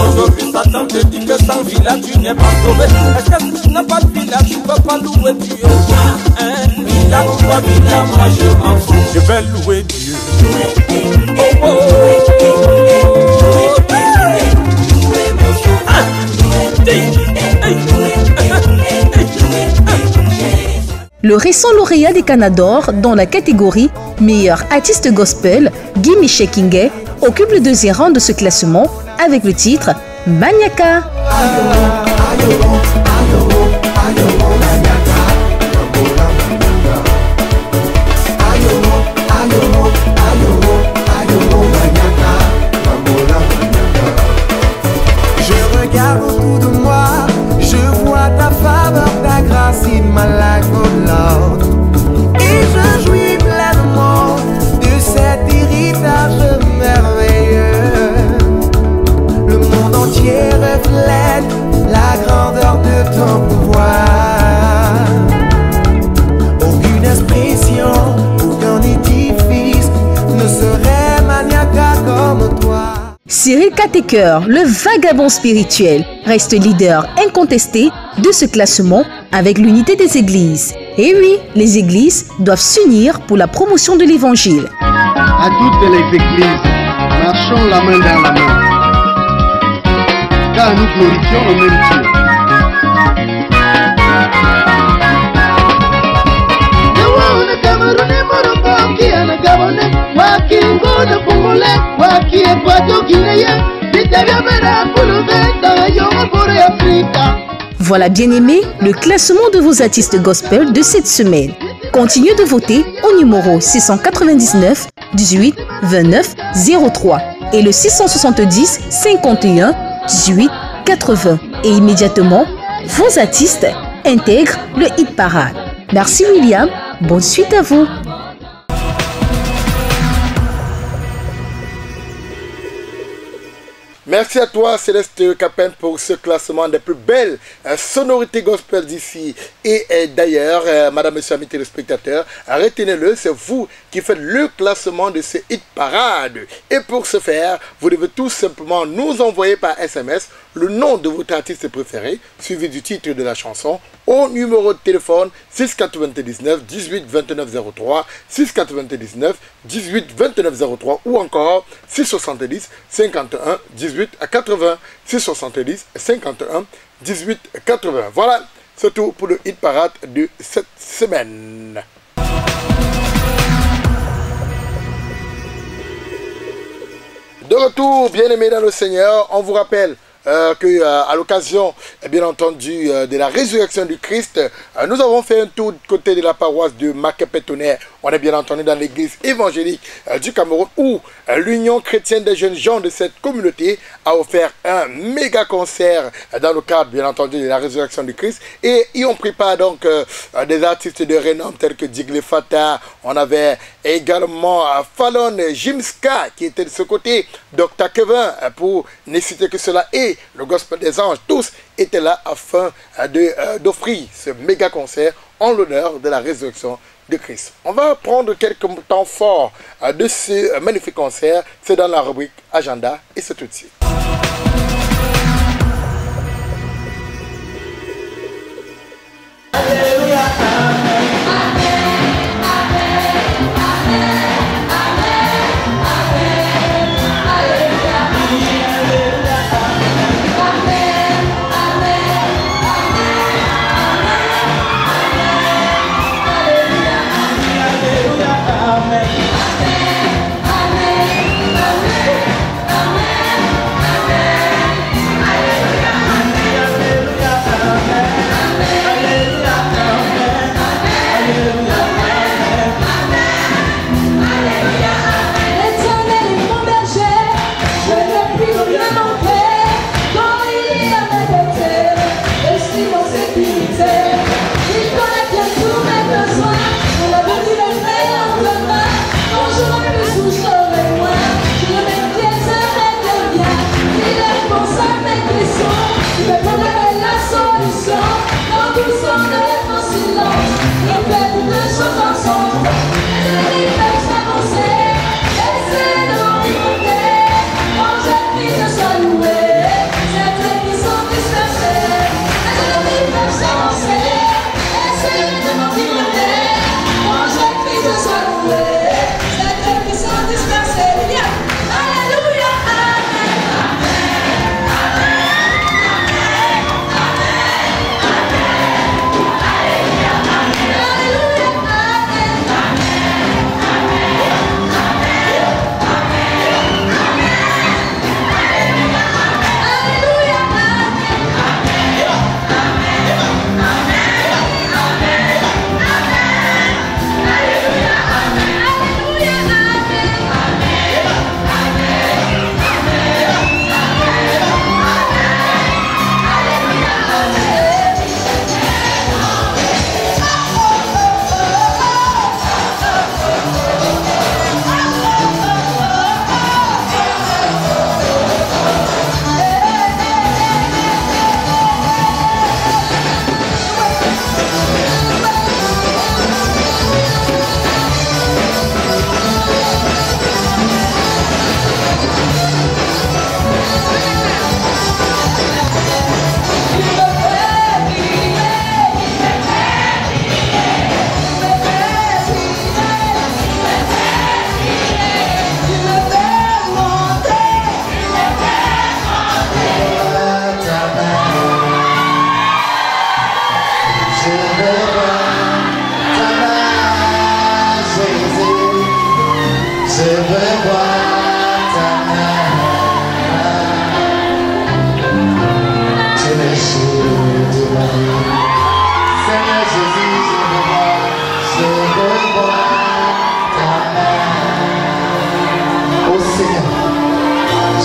Aujourd'hui Satan te dit que sans village tu n'es pas sauvé. Est-ce que tu n'as pas de village, tu ne peux pas louer Dieu? soit vilain, moi je m'en fous. Je vais louer Dieu. Oh, oh. Le récent lauréat des Canador dans la catégorie Meilleur artiste gospel, Gimme Shekingé, occupe le deuxième rang de ce classement avec le titre Maniaka. Je regarde autour de moi, je vois ta faveur, ta grâce in my life, oh Lord. Et je jouis pleinement de cet héritage merveilleux. Le monde entier reflète la grandeur de ton pouvoir. Aucune expression, aucun édifice ne serait maniaque comme toi. Cyril Kateker, le vagabond spirituel, reste leader incontesté de ce classement avec l'unité des églises. Et oui, les églises doivent s'unir pour la promotion de l'évangile. À toutes les églises, marchons la main dans la main, car nous glorifions le même Dieu. Voilà bien aimé le classement de vos artistes gospel de cette semaine. Continuez de voter au numéro 699 18 29 03 et le 670 51 18 80 et immédiatement vos artistes intègrent le hit parade. Merci William, bonne suite à vous. Merci à toi Céleste Capin pour ce classement des plus belles sonorités gospel d'ici et d'ailleurs. Madame et Monsieur amis téléspectateurs, retenez-le, c'est vous qui faites le classement de ce hit parade. Et pour ce faire, vous devez tout simplement nous envoyer par SMS le nom de votre artiste préféré, suivi du titre de la chanson, au numéro de téléphone 699 18 29 03, 699 18 29 03 ou encore 670 51 18 80, 670 51 18 80. Voilà, c'est tout pour le hit parade de cette semaine. De retour, bien aimés dans le Seigneur, on vous rappelle que à l'occasion, bien entendu, de la résurrection du Christ, nous avons fait un tour du côté de la paroisse de Makepetoné. On est bien entendu dans l'église évangélique du Cameroun où l'Union chrétienne des jeunes gens de cette communauté a offert un méga concert dans le cadre, bien entendu, de la résurrection du Christ. Et y ont pris part donc des artistes de renom tels que Digley Fata. On avait également Fallon Jimska qui était de ce côté, Dr. Kevin pour ne citer que cela, et le Gospel des Anges. Tous étaient là afin d'offrir ce méga concert en l'honneur de la résurrection de Christ. On va prendre quelques temps forts de ce magnifique concert. C'est dans la rubrique Agenda et c'est tout de suite. Amen.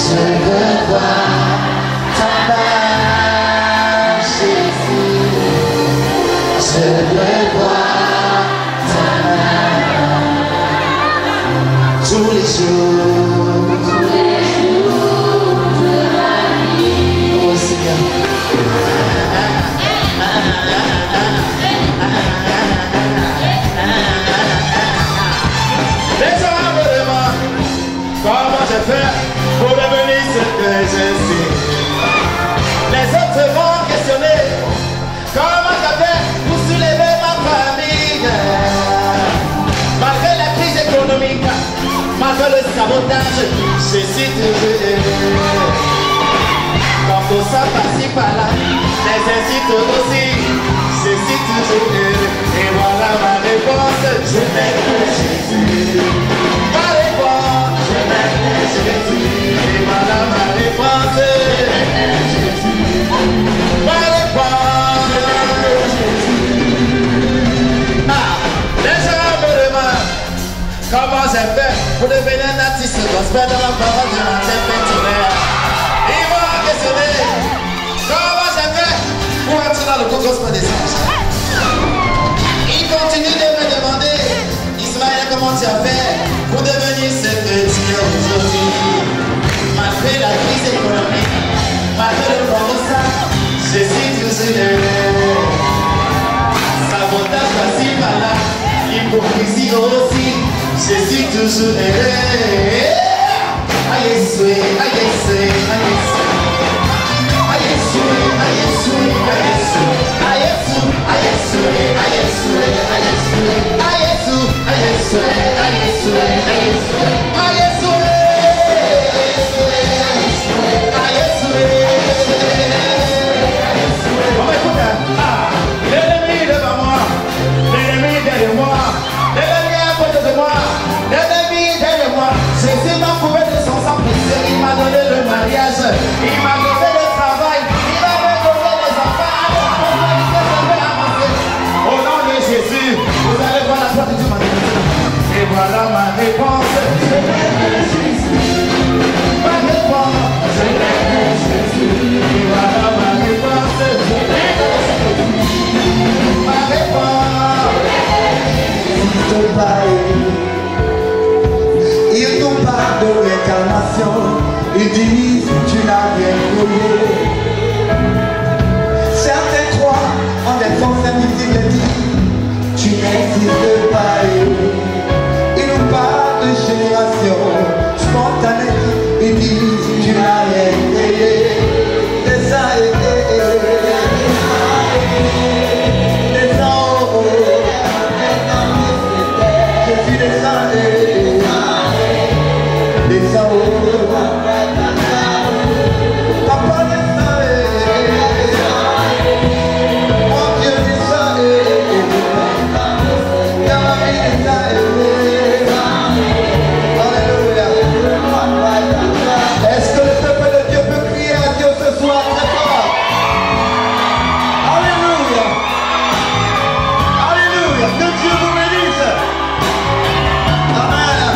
Je veux voir ta main, Jésus. Je veux voir ta main tous les jours de la vie. Oh Seigneur. Comment je fais pour devenir ce que je suis? Les autres vont questionner comment je fais pour soulever ma famille. Malgré la crise économique, malgré le sabotage, je suis toujours aimé. Quand tout ça passe par là, les insultes aussi, je suis toujours aimé. Et voilà ma réponse, je m'aime Jésus. Ma réponse, je m'aime Jésus. Et voilà ma réponse, je m'aime Jésus. Ma réponse, je m'aime Jésus. Ah, les gens me demandent comment j'ai fait pour devenir un artiste gospel dans la parole de l'ancien pétinaire. Ils vont questionner comment j'ai fait pour entrer dans le gospel des anges. Ils continuent de me demander, Ismaël, comment tu as fait pour devenir ce que tu es aujourd'hui? Malgré la crise économique, malgré le ça, je suis toujours aimé. Sabotage par-ci par-là, l'hypocrisie aussi, je suis toujours aimé. Aïe, soué, aïe, soué, aïe, soué. Aïe, soué, aïe, soué, aïe, soué. Aïe, soué, aïe, soué, aïe, soué, aïe, soué. Aïe, soué, aïe, soué, aïe, soué, aïe, soué. Aïe, soué, aïe, soué. On m'écoute, ah, l'ennemi devant moi, l'ennemi derrière moi, l'ennemi à côté de moi, l'ennemi derrière moi. Jésus m'a couvert de son sang précieux, il m'a donné le mariage, il m'a donné le travail, il m'a donné les enfants. Au nom de Jésus, vous allez voir la gloire de Dieu. Et voilà ma réponse, je m'aime Jésus. Ma réponse, je m'aime Jésus. Et voilà ma réponse, je m'aime Jésus. Ma réponse, Ils t'ont parlé, ils t'ont parlé de réincarnation. Ils disent tu n'as rien connu. Certains croient en des forces invisibles et disent tu n'existes pas. Ils nous parlent de génération spontanée. Ils disent tu n'as rien créé. Des ça et des en haut. Je suis des ça et des en haut. Papa des ça et mon Dieu des ça et Yahweh des ça et alléluia. Est-ce que le peuple de Dieu peut crier à Dieu ce soir très fort? Alléluia. Alléluia. Que Dieu vous bénisse. Amen.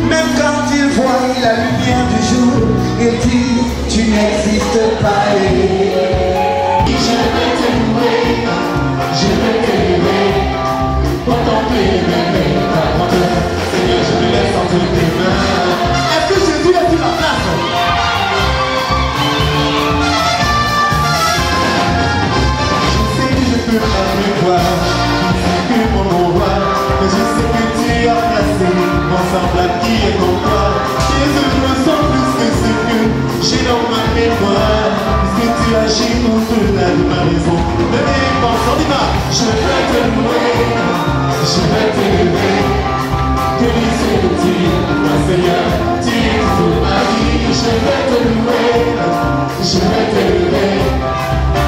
Même quand il voit la lumière du jour, il dit tu n'existes pas. Je vais te louer, je vais te louer, contempler mes paroles. Seigneur, je me laisse entre tes mains. Est-ce que Jésus est sur la place? Je sais que je peux pas me voir, je sais que mon nom va, mais je sais que tu as placé mon semblable qui est en toi. Jésus, je me sens plus que ce que j'ai dans ma mémoire, puisque tu agis au-delà de ma raison. De mes pensées, dis-moi, je vais te louer, je vais te lever. Que l'issue mon Seigneur, tu es toute ma vie. Je vais te louer, je vais te lever.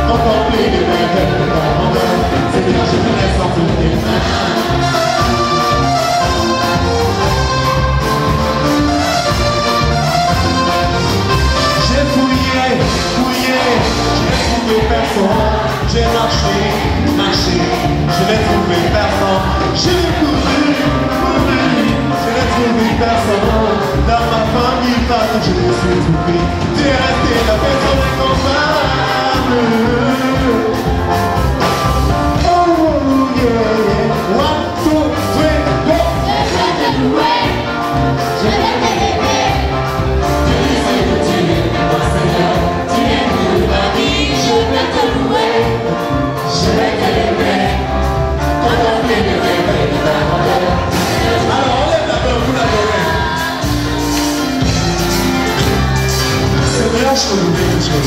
Contempler les merveilles de ta grandeur. Seigneur, je me laisse entre tes mains. J'ai fouillé, j'ai trouvé personne. J'ai marché, je n'ai trouvé personne. J'ai couru. je me suis trouvé. Tu es resté la personne incomparable. Oh yeah, yeah. 1, 2, 3, go. Je vais te louer, je vais t'aimer. Tu sais que tu es mon Seigneur, tu es toute ma vie. Je vais te louer, je vais t'aimer. Quand on fait de rêver de ta grandeur. Alors on lève la main pour l'adorer. C'est vrai, je peux louer Dieu.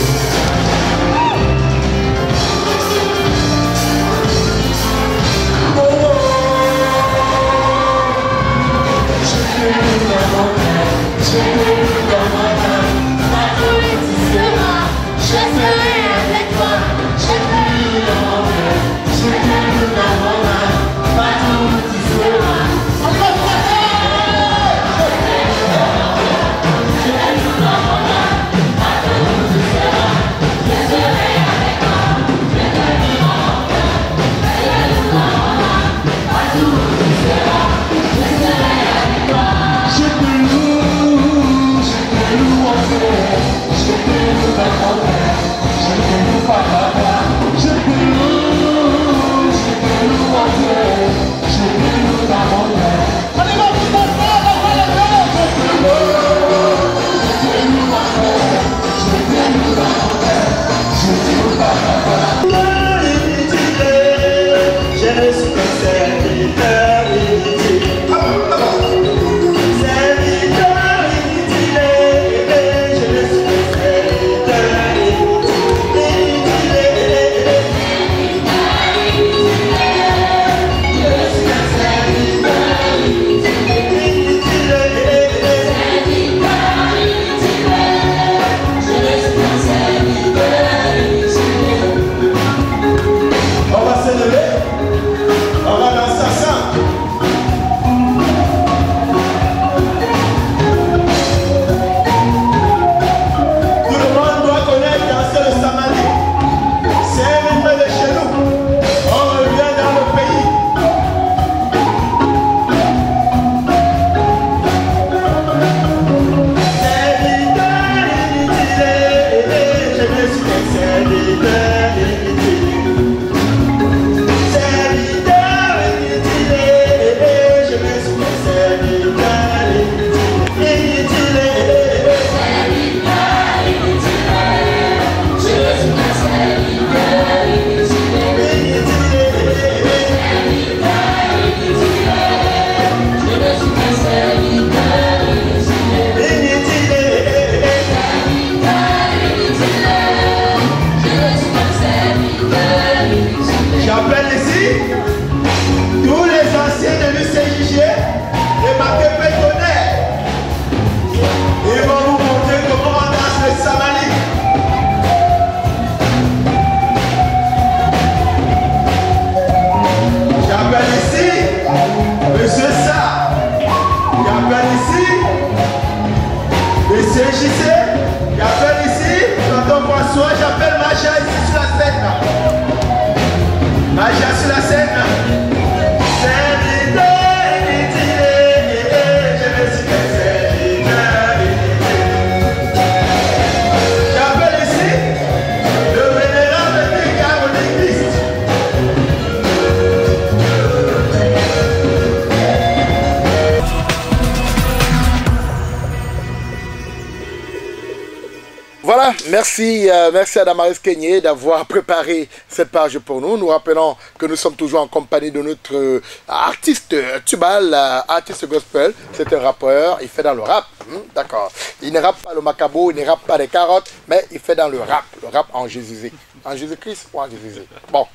Merci à Damaris Kenyé d'avoir préparé cette page pour nous. Nous rappelons que nous sommes toujours en compagnie de notre artiste Tubal, artiste gospel. C'est un rappeur, il fait dans le rap, d'accord. Il ne rappe pas le macabo, il ne rappe pas des carottes, mais il fait dans le rap en Jésus. En Jésus-Christ ou en Jésus? Bon,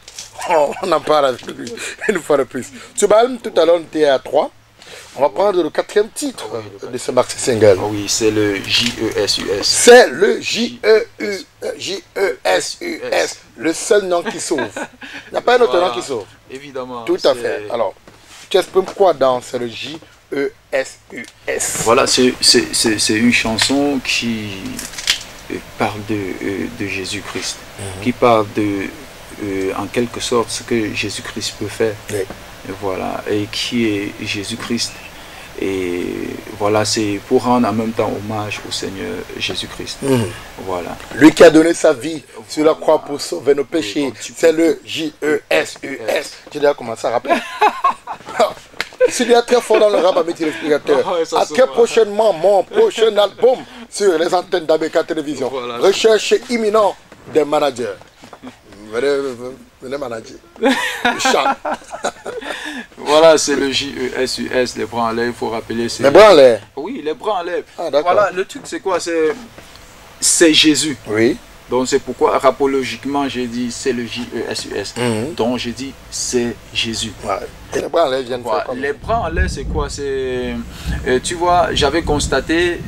on en parle avec lui une fois de plus. Tubal, tout à l'heure on était à 3. On va prendre le 4e titre de ce maxi single. Oui, c'est le J-E-S-U-S. C'est le J-E-S-U-S. Le seul nom qui sauve. Il n'y a pas un autre nom qui sauve. Évidemment. Tout à fait. Alors, tu exprimes quoi dans c'est le J-E-S-U-S? Voilà, c'est une chanson qui parle de Jésus-Christ. Qui parle de, en quelque sorte, ce que Jésus-Christ peut faire. Oui. Voilà, et qui est Jésus-Christ. Et voilà, c'est pour rendre en même temps hommage au Seigneur Jésus-Christ. Voilà. Lui qui a donné sa vie sur la croix pour sauver nos péchés, c'est le J-E-S-U-S. J'ai déjà commencé à rappeler. C'est déjà très fort dans le rap avec l'explicateur. À très prochainement, mon prochain album sur les antennes d'ABK Télévision. Voilà. Recherche imminent des managers. Venez manager. Chante. Voilà, c'est le J-E-S-U-S, les bras en l'air, il faut rappeler. Les bras en l'air? Oui, les bras en l'air. Ah, d'accord. Voilà, le truc c'est quoi? C'est Jésus. Oui. Donc c'est pourquoi rapologiquement j'ai dit c'est le J-E-S-U-S. Donc j'ai dit c'est Jésus. Ouais. Et les bras en l'air viennent faire quoi? Les bras en l'air c'est quoi? C'est tu vois, j'avais constaté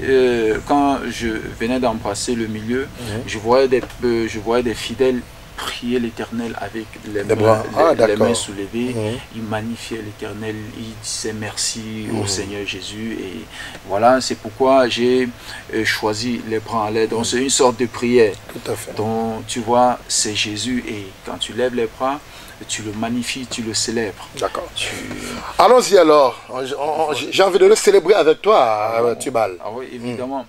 quand je venais d'embrasser le milieu, je voyais des fidèles prier l'Éternel avec les mains soulevées. Il magnifiait l'Éternel, il disait merci au Seigneur Jésus. Et voilà, c'est pourquoi j'ai choisi les bras en l'air. Donc c'est une sorte de prière. Tout à fait. Donc tu vois, c'est Jésus et quand tu lèves les bras, tu le magnifies, tu le célèbres. D'accord. Allons-y alors. J'ai envie de le célébrer avec toi, Tubal. Ah oui, évidemment.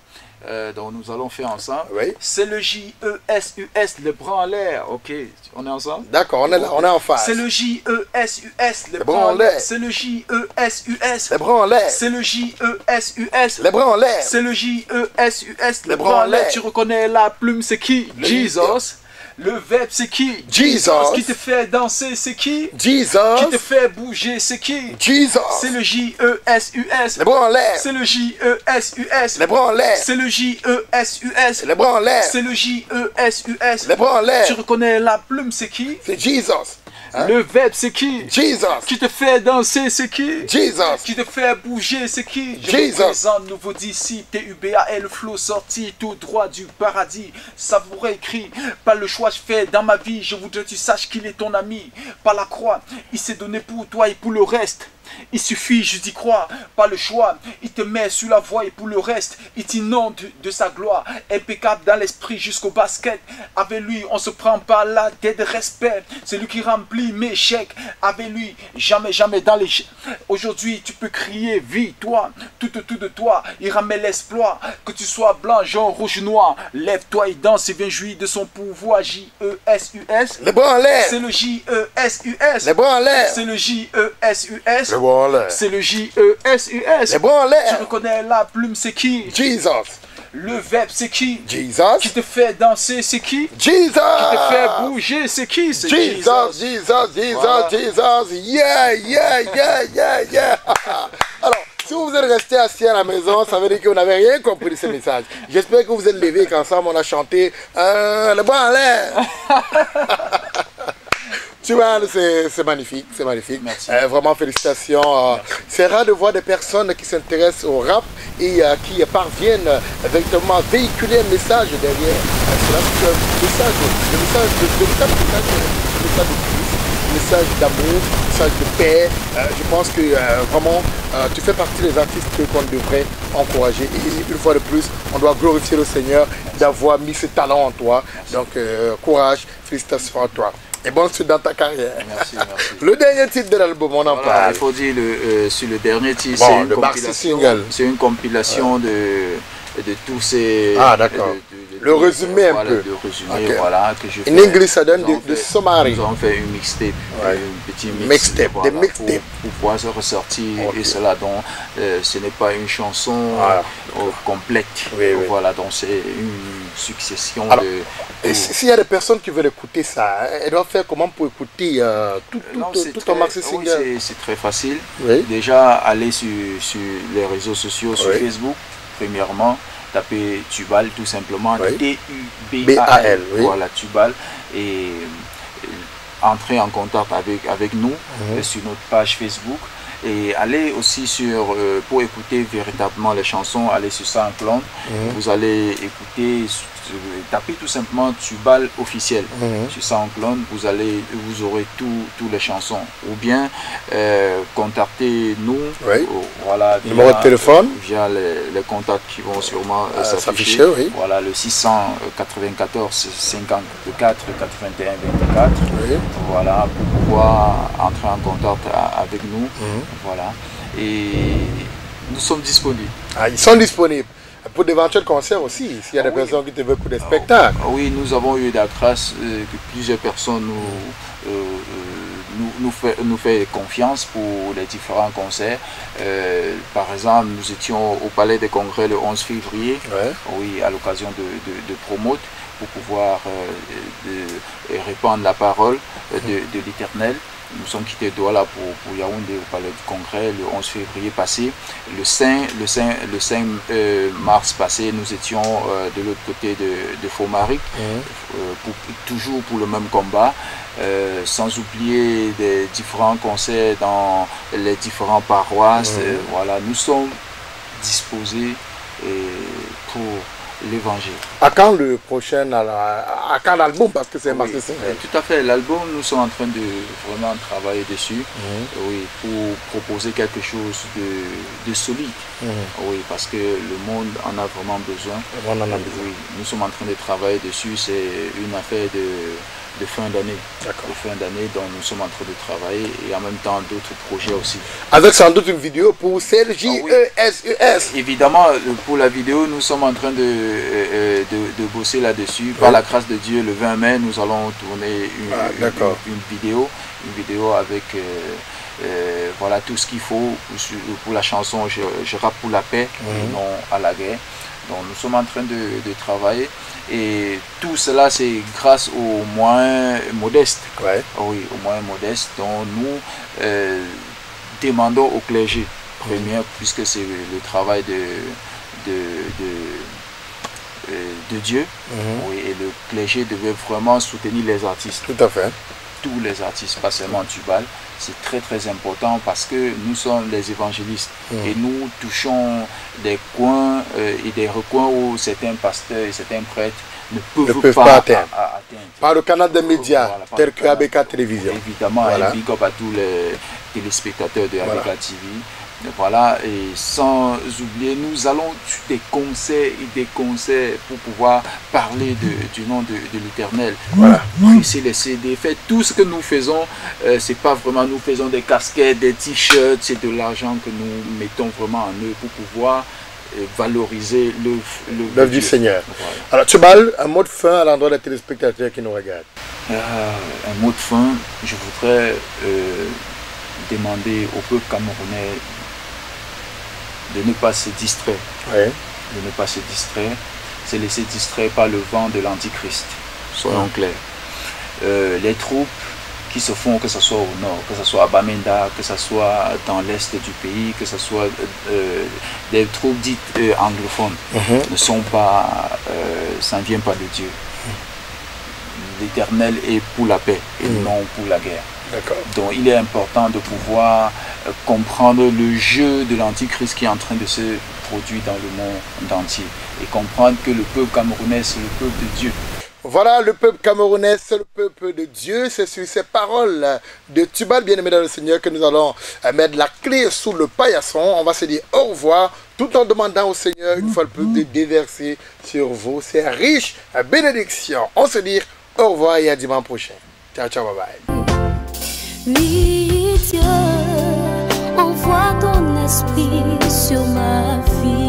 Donc nous allons faire ensemble. Oui. C'est le J-E-S-U-S, les bras en l'air. Ok, on est ensemble? D'accord, on est là, on est en face. C'est le J-E-S-U-S, les bras en l'air. C'est le J-E-S-U-S, les bras en l'air. C'est le J-E-S-U-S, les bras en l'air. C'est le J-E-S-U-S, les bras en l'air. Tu reconnais la plume, c'est qui? Jesus. Le verbe c'est qui? Jesus. Qui te fait danser c'est qui? Jesus. Qui te fait bouger c'est qui? Jesus. C'est le J-E-S-U-S. Les bras en l'air. C'est le J-E-S-U-S. Les bras en l'air. C'est le J-E-S-U-S. Les bras en l'air. C'est le J-E-S-U-S. Les bras en l'air. Tu reconnais la plume c'est qui? C'est Jesus. Hein? Le verbe c'est qui? Jesus. Qui te fait danser c'est qui? Jesus. Qui te fait bouger c'est qui? Jesus. Je présente nouveau d'ici, T-U-B-A-L, flow sorti tout droit du paradis. Savouré écrit, pas le choix je fais dans ma vie. Je voudrais que tu saches qu'il est ton ami. Par la croix, il s'est donné pour toi et pour le reste. Il suffit juste d'y croire, pas le choix. Il te met sur la voie et pour le reste, il t'inonde de sa gloire. Impeccable dans l'esprit jusqu'au basket. Avec lui, on se prend pas la tête de respect. C'est lui qui remplit mes chèques. Avec lui, jamais, jamais dans les chèques. Aujourd'hui, tu peux crier, vis toi, tout de toi. Il ramène l'exploit. Que tu sois blanc, jaune, rouge, noir. Lève-toi et danse et viens jouir de son pouvoir. J-E-S-U-S. Les bras en l'air. C'est le J-E-S-U-S. Les bras en l'air. C'est le J-E-S-U-S. C'est le J-E-S-U-S. Les bras en l'air. Tu reconnais la plume, c'est qui? Jesus. Le verbe, c'est qui? Jesus. Qui te fait danser, c'est qui? Jesus. Qui te fait bouger, c'est qui? C'est Jesus. Jesus. Voilà. Jesus. Yeah. Alors, si vous êtes resté assis à la maison, ça veut dire que vous n'avez rien compris de ce message. J'espère que vous êtes levés et qu'ensemble on a chanté le bras en l'air. Tu vois, c'est magnifique, c'est magnifique. Merci. Vraiment félicitations. C'est rare de voir des personnes qui s'intéressent au rap et qui parviennent véritablement à véhiculer un message derrière. Le message d'amour, le message de paix. Je pense que vraiment tu fais partie des artistes qu'on devrait encourager. Et une fois de plus, on doit glorifier le Seigneur d'avoir mis ce talent en toi. Donc courage, félicitations à toi. Et bon suite dans ta carrière. Merci. Le dernier titre de l'album, on en parle. Il faut dire sur le dernier titre, bon, c'est une compilation de tous ces... Ah d'accord. Le résumé un peu. Le résumé, voilà, que je fais. In English, ça donne de summary. Nous avons fait une mixtape, un petit mixtape, voilà, des mixtapes. Pour pouvoir se ressortir et cela, donc ce n'est pas une chanson complète. Voilà, donc c'est une succession. Alors, de... S'il y a des personnes qui veulent écouter ça, elles doivent faire comment pour écouter tout ton maxi single? Oui, c'est très facile. Déjà, aller sur les réseaux sociaux, sur Facebook, premièrement. Taper Tubal tout simplement, T-U-B-A-L, voilà Tubal, et entrer en contact avec nous sur notre page Facebook et aller aussi pour écouter véritablement les chansons, aller sur SoundCloud, vous allez écouter, tapez tout simplement Tubal officiel sur SoundCloud, vous aurez toutes les chansons, ou bien contactez-nous, voilà, numéro de téléphone, via les contacts qui vont sûrement s'afficher, voilà, le 694 54 81 24, voilà, pour pouvoir entrer en contact avec nous, voilà, et Nous sommes disponibles. Ah, ils sont disponibles. Pour d'éventuels concerts aussi, s'il y a des personnes qui te veulent pour des spectacles. Oui, nous avons eu la grâce que plusieurs personnes nous fait confiance pour les différents concerts. Par exemple, nous étions au Palais des Congrès le 11 février, oui, à l'occasion de Promote, pour pouvoir répandre la parole de l'Éternel. Nous sommes quittés Douala pour Yaoundé au Palais du Congrès le 11 février passé. Le 5 mars passé, nous étions de l'autre côté de Fomari, toujours pour le même combat, sans oublier des différents concerts dans les différentes paroisses. Voilà, nous sommes disposés pour l'évangile. À quand le prochain, à quand l'album, parce que c'est marqué ça. Tout à fait, l'album, nous sommes en train de vraiment travailler dessus, oui, pour proposer quelque chose de solide, oui, parce que le monde en a vraiment besoin. Oui, nous sommes en train de travailler dessus, c'est une affaire de fin d'année. De fin d'année, dont nous sommes en train de travailler, et en même temps d'autres projets aussi. Avec sans doute une vidéo pour CLJESES. Évidemment, pour la vidéo, nous sommes en train de bosser là-dessus. Par la grâce de Dieu, le 20 mai, nous allons tourner une vidéo avec voilà tout ce qu'il faut pour la chanson Je rappe pour la paix et non à la guerre. Donc nous sommes en train de travailler, et tout cela c'est grâce aux moyens modestes. Oui, aux moyens modestes dont nous demandons au clergé premier, puisque c'est le travail de Dieu. Oui, et le clergé devait vraiment soutenir les artistes. Tout à fait. Tous les artistes, pas seulement Tubal. C'est très très important parce que nous sommes des évangélistes et nous touchons des coins et des recoins où certains pasteurs et certains prêtres ne peuvent pas atteindre. Par le canal des médias, tel que ABK Télévision. Évidemment, et big up à tous les téléspectateurs de ABK TV. Voilà, et sans oublier, nous allons des concerts pour pouvoir parler du nom de l'Éternel. Presser les CD, faire tout ce que nous faisons, c'est pas vraiment, nous faisons des casquettes, des t-shirts, c'est de l'argent que nous mettons vraiment en eux pour pouvoir valoriser l'œuvre du Seigneur. Voilà. Alors, Tubal, un mot de fin à l'endroit des téléspectateurs qui nous regardent. Un mot de fin, je voudrais demander au peuple camerounais de ne pas se distraire. De ne pas se distraire, se laisser distraire par le vent de l'Antichrist. Soyons clairs. Les troupes qui se font, que ce soit au nord, que ce soit à Bamenda, que ce soit dans l'est du pays, que ce soit des troupes dites anglophones, ne sont pas, ça ne vient pas de Dieu. L'Éternel est pour la paix et non pour la guerre. Donc il est important de pouvoir comprendre le jeu de l'Antichrist qui est en train de se produire dans le monde entier et comprendre que le peuple camerounais c'est le peuple de Dieu. Voilà, le peuple camerounais, c'est le peuple de Dieu. C'est sur ces paroles de Tubal, bien-aimé dans le Seigneur, que nous allons mettre la clé sous le paillasson. On va se dire au revoir, tout en demandant au Seigneur, une fois le peuple, de déverser sur vous ces riches bénédictions. On se dit au revoir et à dimanche prochain. Ciao, ciao, bye bye. Oui, Dieu, envoie ton esprit sur ma vie.